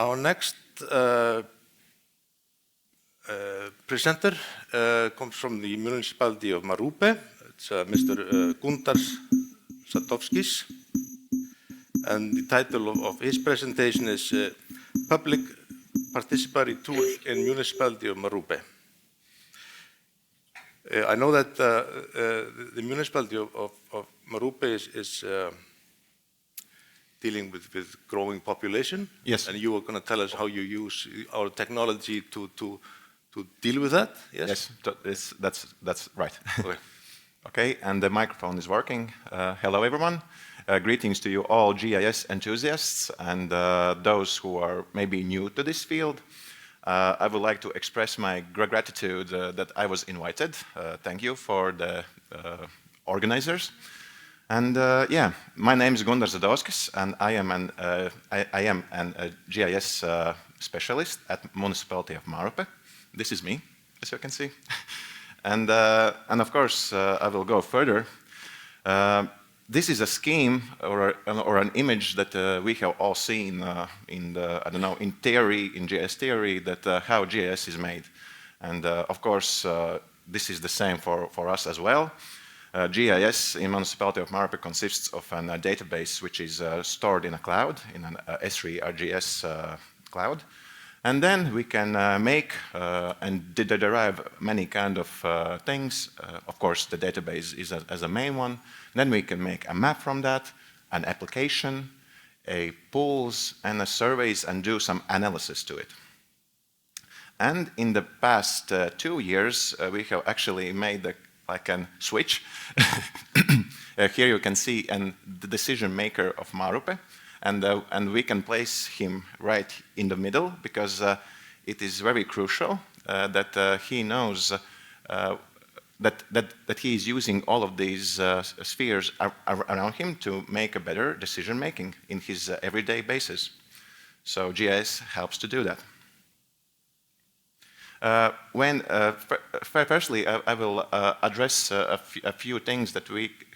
Our next presenter comes from the Municipality of Mārupe. It's Mr. Gundars Zadovskis. And the title of his presentation is Public Participatory Tool in Municipality of Mārupe. I know that the Municipality of Mārupe is dealing with growing population. Yes. And you are going to tell us how you use our technology to deal with that. Yes. Yes, that's right. Okay. Okay, and the microphone is working. Hello, everyone. Greetings to you all GIS enthusiasts and those who are maybe new to this field. I would like to express my gratitude that I was invited. Thank you for the organizers. And yeah, my name is Gundars Zadovskis, and I am a GIS specialist at Municipality of Mārupe. This is me, as you can see. And of course, I will go further. This is a scheme or an image that we have all seen in the, I don't know, in theory, in GIS theory, that how GIS is made. And of course, this is the same for us as well. GIS in Municipality of Mārupe consists of a database which is stored in a cloud, in an Esri GIS cloud. And then we can make and derive many kind of things. Of course, the database is as a main one. Then we can make a map from that, an application, a polls, and a surveys, and do some analysis to it. And in the past 2 years, we have actually made like a switch. Here you can see the decision maker of Mārupe. And we can place him right in the middle because it is very crucial that he knows that he is using all of these spheres around him to make a better decision making in his everyday basis. So GIS helps to do that. Firstly, I will address a few things that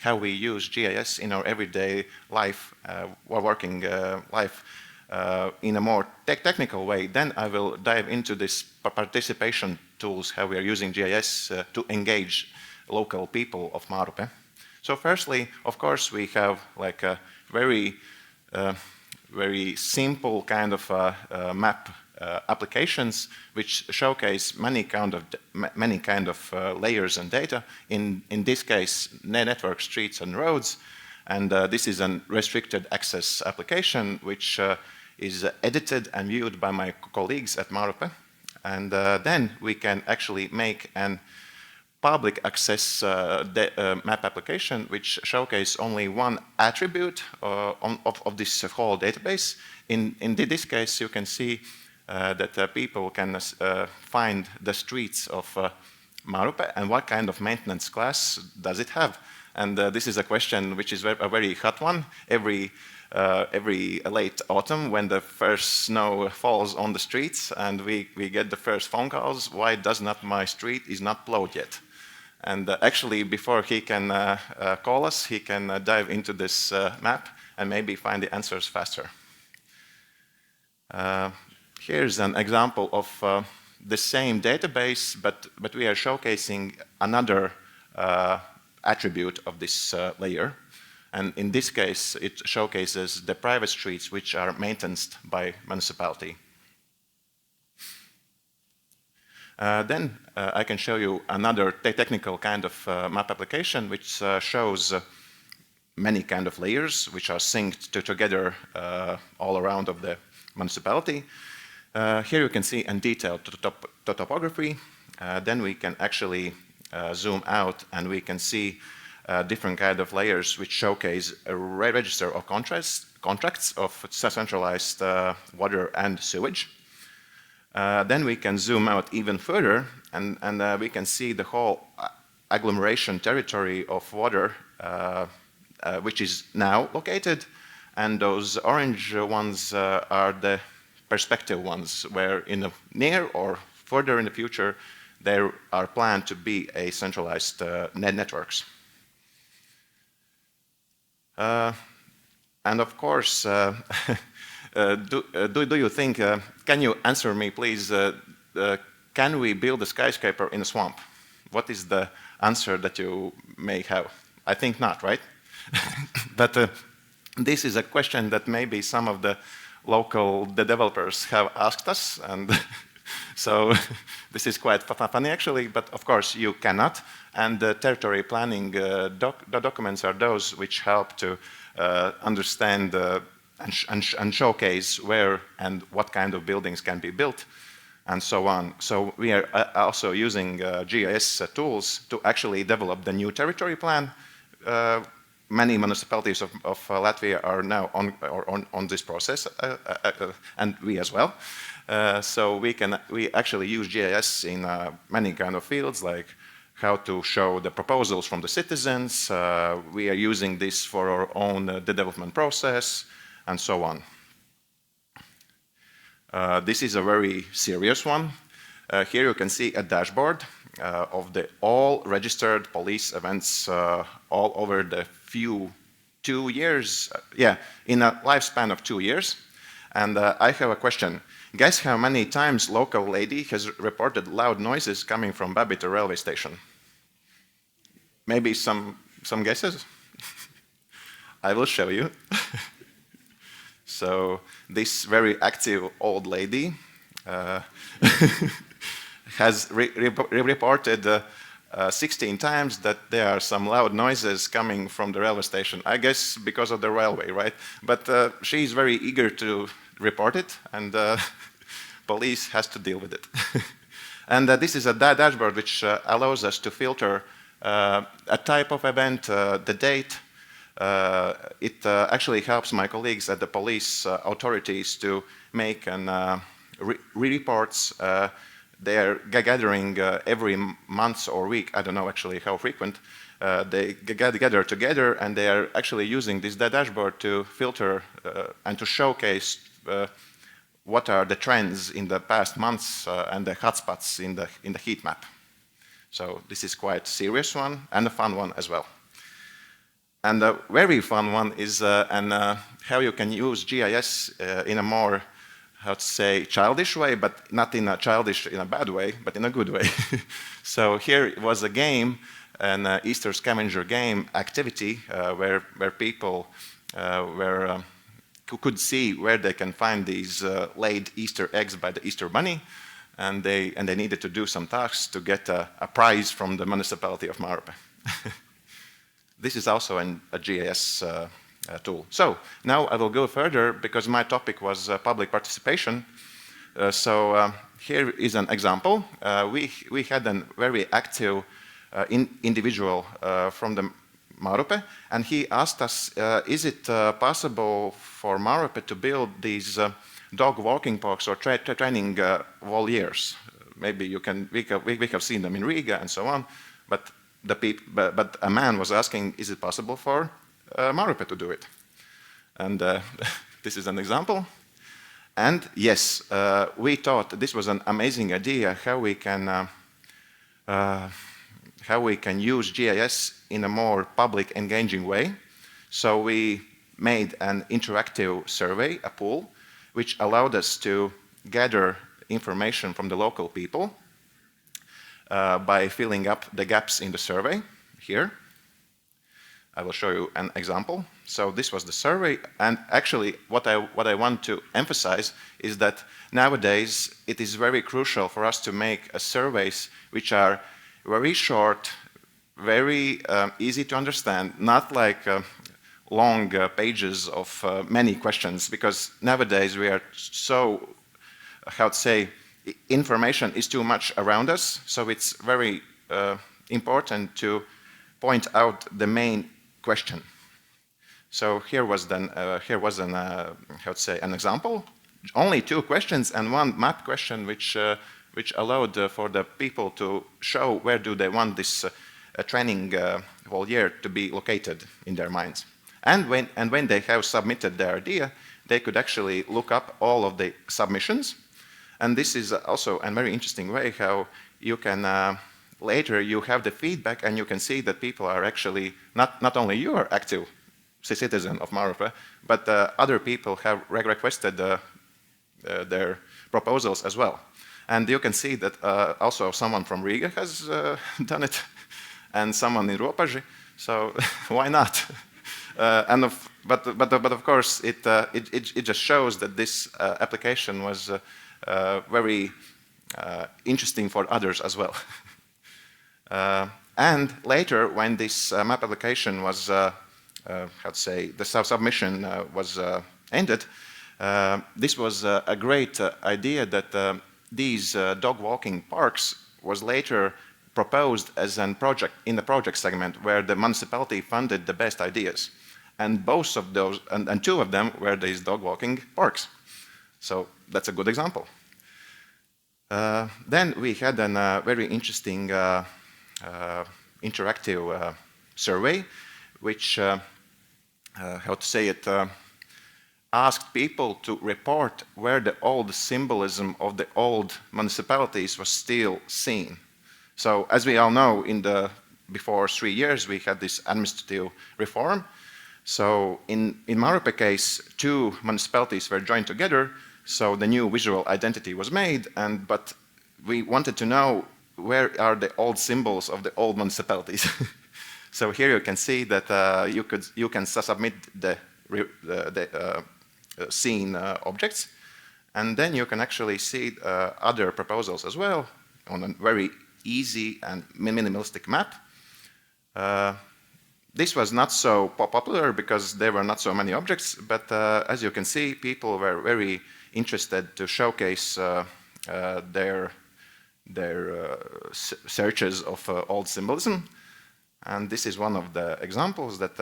how we use GIS in our everyday life, working life, in a more technical way. Then I will dive into this participation tools, how we are using GIS to engage local people of Mārupe. So firstly, of course, we have like a very simple kind of map applications which showcase many kind of layers and data. In this case, network, streets, and roads. And this is a restricted access application which is edited and viewed by my colleagues at Mārupe. And then we can actually make a public access map application which showcase only one attribute of this whole database. In this case, you can see that people can find the streets of Mārupe and what kind of maintenance class does it have. And this is a question which is a very hot one. Every late autumn when the first snow falls on the streets and we get the first phone calls, why does not my street is not plowed yet? And actually before he can call us, he can dive into this map and maybe find the answers faster. Here's an example of the same database, but we are showcasing another attribute of this layer. And in this case, it showcases the private streets which are maintained by municipality. Then I can show you another technical kind of map application which shows many kind of layers which are synced together all around of the municipality. Here you can see in detail the topography. Then we can actually zoom out and we can see different kind of layers which showcase a register of contracts of centralized water and sewage. Then we can zoom out even further and we can see the whole agglomeration territory of water which is now located, and those orange ones are the perspective ones where in the near or further in the future there are planned to be a centralized networks. And of course do you think, can you answer me please, can we build a skyscraper in a swamp? What is the answer that you may have? I think not, right? But this is a question that maybe some of the local developers have asked us, and so this is quite funny actually, but of course you cannot, and the territory planning the documents are those which help to understand and showcase where and what kind of buildings can be built, and so on. So we are also using GIS tools to actually develop the new territory plan. Many municipalities of Latvia are now on this process, and we as well. So we actually use GIS in many kind of fields, like how to show the proposals from the citizens. We are using this for our own development process, and so on. This is a very serious one. Here you can see a dashboard of all registered police events all over the 2 years, in a lifespan of 2 years. And I have a question. Guess how many times local lady has reported loud noises coming from Babita railway station? Maybe some guesses? I will show you. So this very active old lady has reported 16 times that there are some loud noises coming from the railway station. I guess because of the railway, right? But she's very eager to report it, and police has to deal with it. And this is a dashboard which allows us to filter a type of event, the date. It actually helps my colleagues at the police authorities to make reports. They're gathering every month or week, I don't know actually how frequent, they gather together, and they are actually using this dashboard to filter and to showcase what are the trends in the past months and the hotspots in the heat map. So this is quite a serious one and a fun one as well. And a very fun one is how you can use GIS in a more, how to say, childish way, but not in a childish in a bad way, but in a good way. So here was a game, an Easter scavenger game activity where people could see where they can find these laid Easter eggs by the Easter bunny, and they needed to do some tasks to get a prize from the Municipality of Mārupe. This is also a GIS tool. So now I will go further because my topic was public participation. Here is an example. We had a very active individual from the Mārupe, and he asked us, is it possible for Mārupe to build these dog walking parks or training voliers? Maybe we have seen them in Riga and so on, but a man was asking, is it possible for Mārupe to do it? And this is an example. And yes, we thought this was an amazing idea how we can use GIS in a more public engaging way. So we made an interactive survey, a pool, which allowed us to gather information from the local people by filling up the gaps in the survey here. I will show you an example. So this was the survey, and actually what I want to emphasize is that nowadays it is very crucial for us to make surveys which are very short, very easy to understand, not like long pages of many questions, because nowadays we are so, how to say, information is too much around us, so it's very important to point out the main question. So here was an how to say, an example. Only 2 questions and 1 map question, which allowed for the people to show where do they want this training voliere to be located in their minds. And when they have submitted their idea, they could actually look up all of the submissions. And this is also a very interesting way how you can later you have the feedback, and you can see that people are actually not only you are active citizen of Mārupe, but other people have requested their proposals as well. And you can see that also someone from Riga has done it, and someone in Ropaži, so why not? But of course, it just shows that this application was very interesting for others as well. And later, when this map application was, how to say, the submission was ended, this was a great idea that these dog walking parks was later proposed as a project in the project segment where the municipality funded the best ideas. And both of those, and two of them were these dog walking parks. So that's a good example. Then we had a very interesting interactive survey, which, how to say it, asked people to report where the old symbolism of the old municipalities was still seen. So as we all know, before 3 years, we had this administrative reform. So in Mārupe case, 2 municipalities were joined together, so the new visual identity was made, but we wanted to know where are the old symbols of the old municipalities. So here you can see that you can submit the seen objects, and then you can actually see other proposals as well on a very easy and minimalistic map. This was not so popular because there were not so many objects, but as you can see, people were very interested to showcase their searches of old symbolism. And this is one of the examples that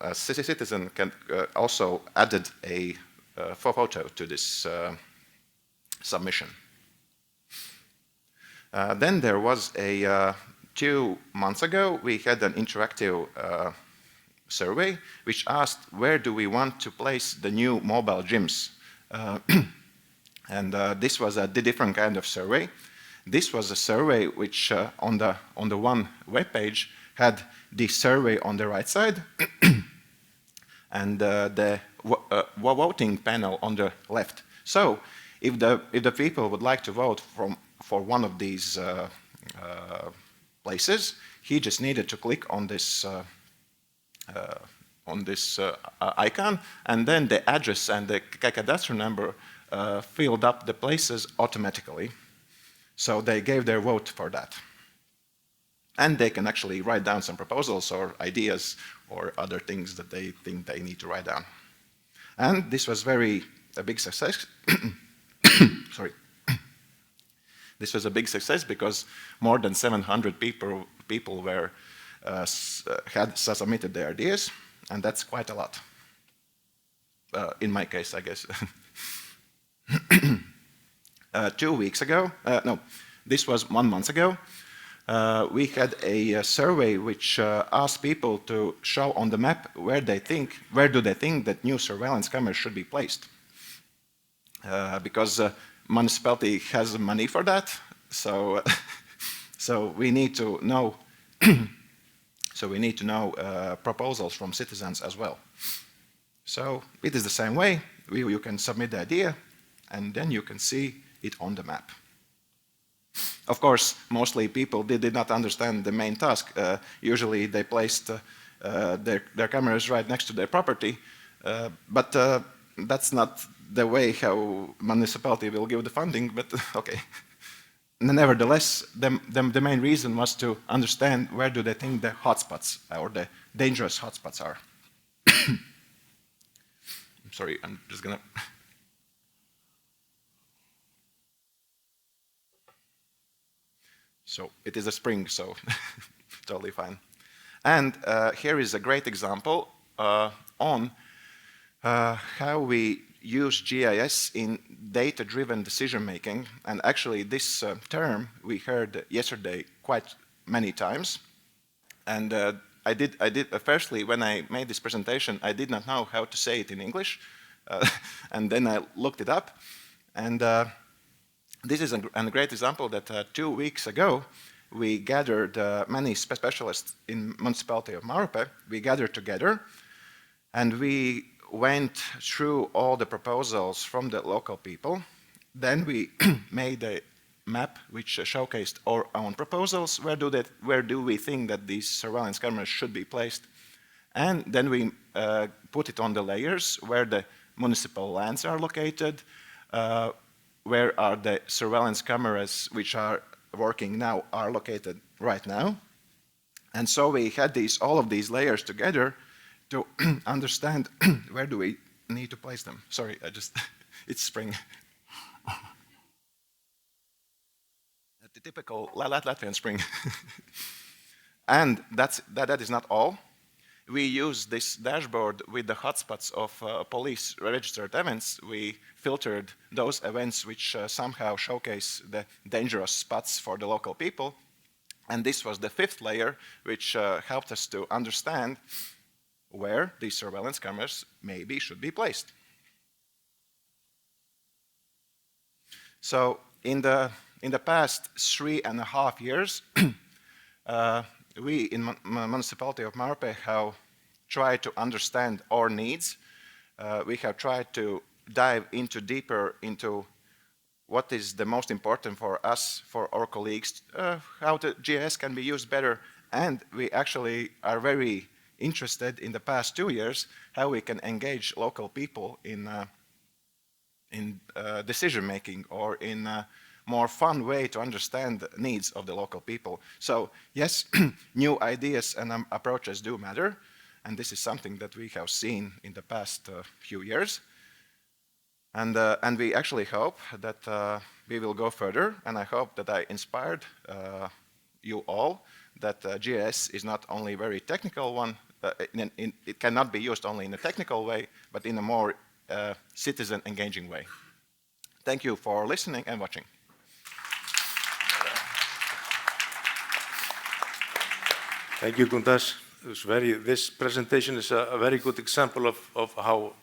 a citizen can also added a photo to this submission. Then there was 2 months ago, we had an interactive survey which asked where do we want to place the new mobile gyms. And this was a different kind of survey. This was a survey which on the one web page had the survey on the right side and the voting panel on the left. So if the people would like to vote for one of these places, he just needed to click on this icon, and then the address and the cadastral number filled up the places automatically. So they gave their vote for that. And they can actually write down some proposals or ideas or other things that they think they need to write down. And this was a big success. Sorry. This was a big success because more than 700 people were had submitted their ideas, and that's quite a lot. In my case, I guess. 2 weeks ago, no, this was 1 month ago, we had a survey which asked people to show on the map where do they think that new surveillance cameras should be placed. Because municipality has money for that, so so we need to know proposals from citizens as well. So it is the same way. You can submit the idea, and then you can see it on the map. Of course, mostly people did not understand the main task. Usually they placed their cameras right next to their property, but that's not the way how municipality will give the funding, but okay. Nevertheless, the main reason was to understand where do they think the hotspots or the dangerous hotspots are. I'm sorry, I'm just gonna... So it is a spring, so totally fine. And here is a great example on how we use GIS in data-driven decision-making. And actually this term we heard yesterday quite many times. And I did firstly, when I made this presentation, I did not know how to say it in English. And then I looked it up. And this is a great example that 2 weeks ago, we gathered many specialists in Municipality of Mārupe. We gathered together And we went through all the proposals from the local people. Then we made a map which showcased our own proposals. Where do we think that these surveillance cameras should be placed? And then we put it on the layers where the municipal lands are located, where are the surveillance cameras which are working now are located right now. And so we had all of these layers together to understand where do we need to place them. Sorry, it's spring. The typical Latvian spring. And that is not all. We use this dashboard with the hotspots of police registered events. We filtered those events which somehow showcase the dangerous spots for the local people. And this was the fifth layer, which helped us to understand where these surveillance cameras maybe should be placed. So in the past 3.5 years, we in Municipality of Mārupe have tried to understand our needs. We have tried to dive deeper into what is the most important for us, for our colleagues, how the GIS can be used better. And we actually are very interested in the past 2 years how we can engage local people in decision making or in a more fun way to understand the needs of the local people. So yes, new ideas and approaches do matter, and this is something that we have seen in the past few years. And we actually hope that we will go further, and I hope that I inspired you all that GIS is not only a very technical one, it cannot be used only in a technical way, but in a more citizen engaging way. Thank you for listening and watching. Thank you, Gundars. This presentation is a very good example of how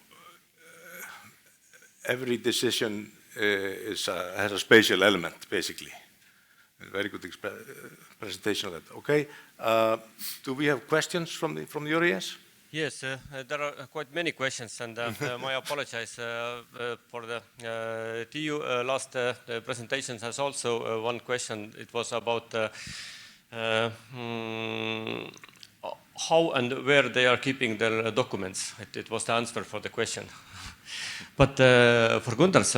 every decision has a spatial element, basically. A very good presentation of that. Okay. Do we have questions from the audience? Yes, there are quite many questions, and I apologize for the TU last presentation has also one question. It was about how and where they are keeping their documents. It was the answer for the question. But for Gundars,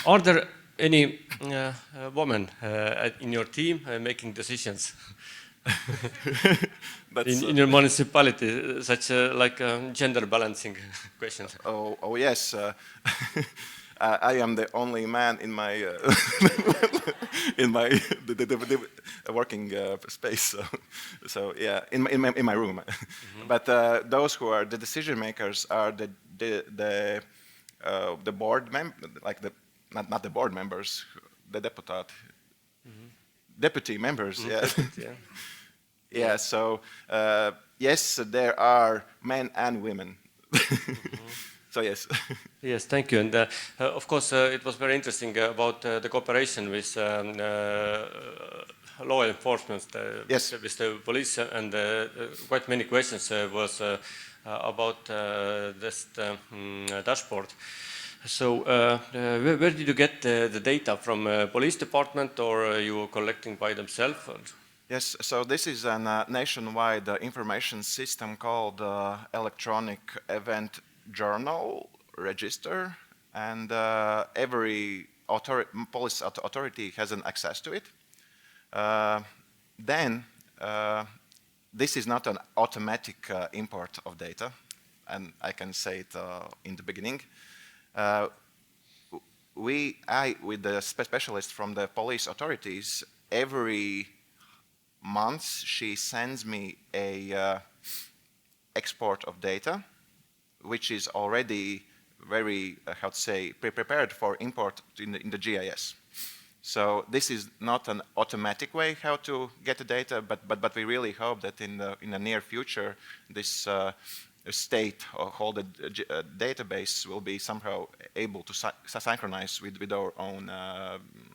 are there any women in your team making decisions in your municipality, such like gender balancing questions? Oh yes, I am the only man in my the working space. So yeah, in my room. Mm-hmm. But those who are the decision makers are the board like not the board members, the deputat, mm-hmm. Deputy members. Mm-hmm. Yeah. Yeah. Yeah. So yes, there are men and women. Mm-hmm. So yes. Yes, thank you. And of course, it was very interesting about the cooperation with law enforcement, yes. with the police, and quite many questions was about this dashboard. So where did you get the data from police department, or are you collecting by themselves? Yes, so this is a nationwide information system called Electronic Event Journal Register, and every police authority has an access to it. Then this is not an automatic import of data, and I can say it in the beginning. I, with the specialist from the police authorities, every month she sends me a export of data, which is already very, how to say, prepared for import in the GIS. So this is not an automatic way how to get the data, but we really hope that in the near future, this state or whole database will be somehow able to synchronize with our own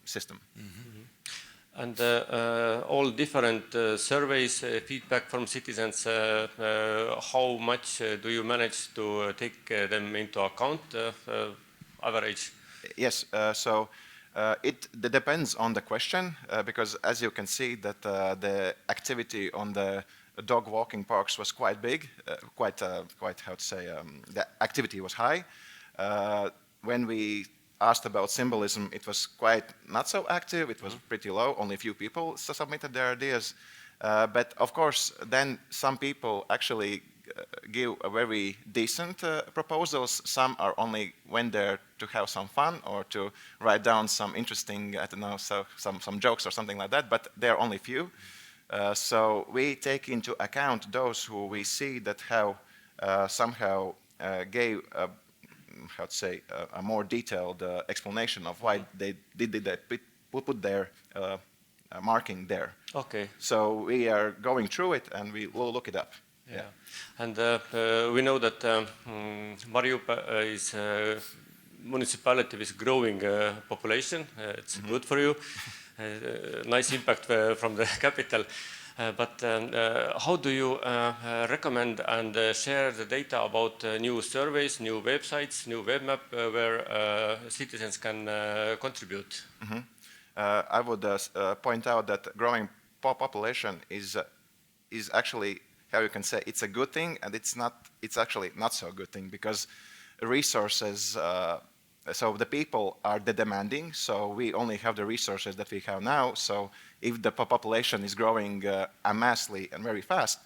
system. Mm-hmm. And all different surveys, feedback from citizens, how much do you manage to take them into account, average? Yes, it depends on the question, because as you can see that the activity on the dog walking parks was quite big, quite how to say, the activity was high. When we asked about symbolism, it was quite not so active, it was pretty low, only a few people submitted their ideas. But of course, then some people actually give a very decent proposals. Some are only went there to have some fun or to write down some interesting, I don't know, some jokes or something like that, but there are only few. So we take into account those who we see that have somehow gave how to say, a more detailed explanation of why they put their marking there. Okay. So we are going through it and we will look it up. Yeah. And we know that Mārupe is a municipality with growing population. It's good for you. Nice impact from the capital. But how do you recommend and share the data about new surveys, new websites, new web map where citizens can contribute? I would point out that growing population is actually, how you can say, it's a good thing, and it's actually not so good thing, because resources, so the people are the demanding, so we only have the resources that we have now. So if the population is growing massively and very fast,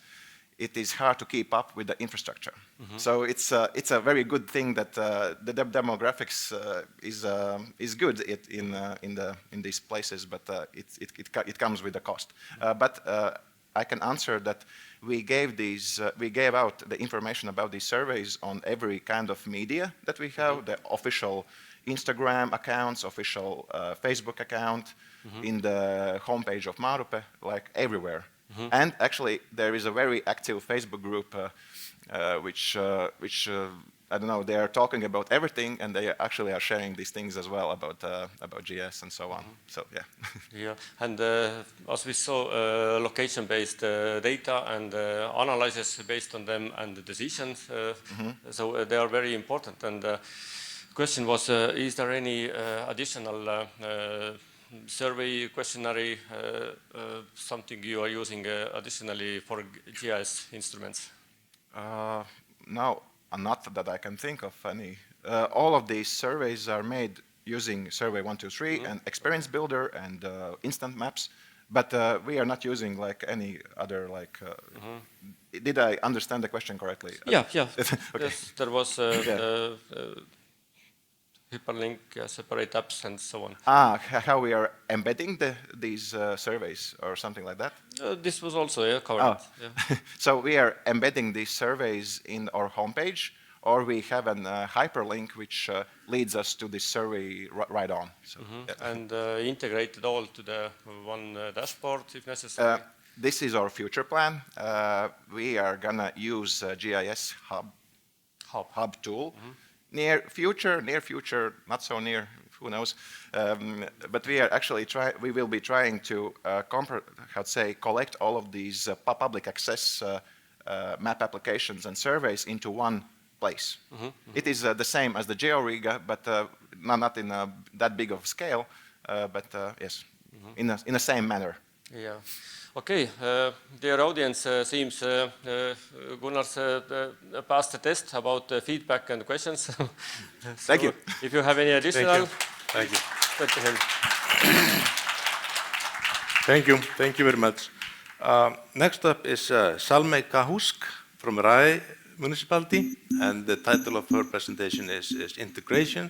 it is hard to keep up with the infrastructure. So it's a very good thing that the demographics is good in these places, but it comes with a cost. But I can answer that we gave out the information about these surveys on every kind of media that we have, the official Instagram accounts, official Facebook account, in the homepage of Mārupe, like everywhere. And actually, there is a very active Facebook group, which I don't know, they are talking about everything, and they actually are sharing these things as well about GIS and so on. So yeah. Yeah, and as we saw, location-based data and analysis based on them and the decisions, so they are very important. And the question was, is there any additional survey, questionnaire, something you are using additionally for GIS instruments? No, not that I can think of any. All of these surveys are made using Survey 123 and Experience Builder and instant maps, but we are not using like any other like. Did I understand the question correctly? Yeah. Okay. Yes, there was hyperlink, separate apps, and so on. How we are embedding these surveys or something like that? This was also covered. Yeah. So we are embedding these surveys in our homepage, or we have a hyperlink which leads us to this survey right on. So, yeah. And integrate it all to the one dashboard if necessary. This is our future plan. We are gonna use GIS hub tool. Near future, not so near, who knows? But we are actually we will be trying to collect all of these public access map applications and surveys into one place. It is the same as the GeoRiga, but not in that big of scale. But yes, in the same manner. Yeah. Okay, dear audience, seems Gunnars passed the test about feedback and questions. Thank you. If you have any additional, Thank you. talk to him. Thank you very much. Next up is Salme Kahusk from Rai Municipality, and the title of her presentation is Integration,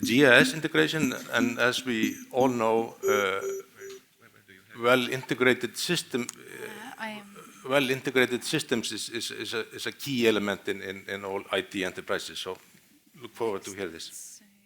GIS integration, and as we all know, well-integrated systems is a key element in all IT enterprises. So look forward to hear this.